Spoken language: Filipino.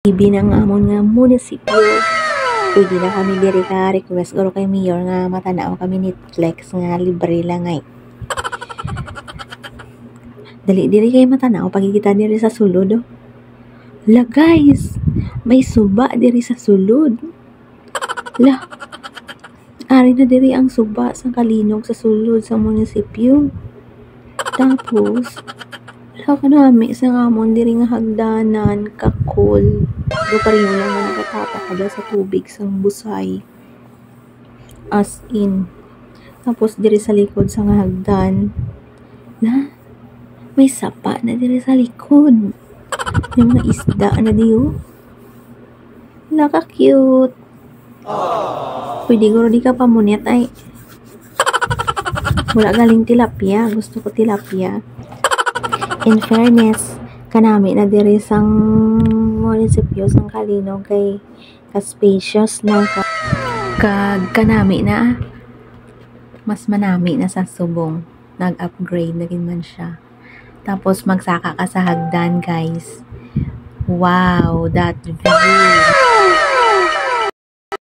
Ibi na nga amon nga munisipyo. Pwede na kami diri ka request oro kay mayor nga matanaw kami Netflix nga libre lang ay. Dali diri kay matanaw pag kita diri sa sulod. Oh. La guys, may suba diri sa sulod. La, ari na diri ang suba sa Kalinog sa sulod sa munisipyo. Tapos, wala ka nami sa ngamon diri nga hagdanan, kakol. Do pa rin lang nga nakatapa ka sa tubig sa busay. As in. Tapos diri sa likod sa nga hagdan. Na, may sapa na diri sa likod. Yung mga isda na diyo. Naka-cute. Pwede ko di ka pamunit ay. Wala galing tilapia. Gusto ko tilapia. In fairness, kanami na diri sang munisipyo sang Kalinog kay ka-spacious na kanami na mas manami na sa subong. Nag-upgrade na rin man siya. Tapos magsaka ka sa hagdan guys. Wow, that view.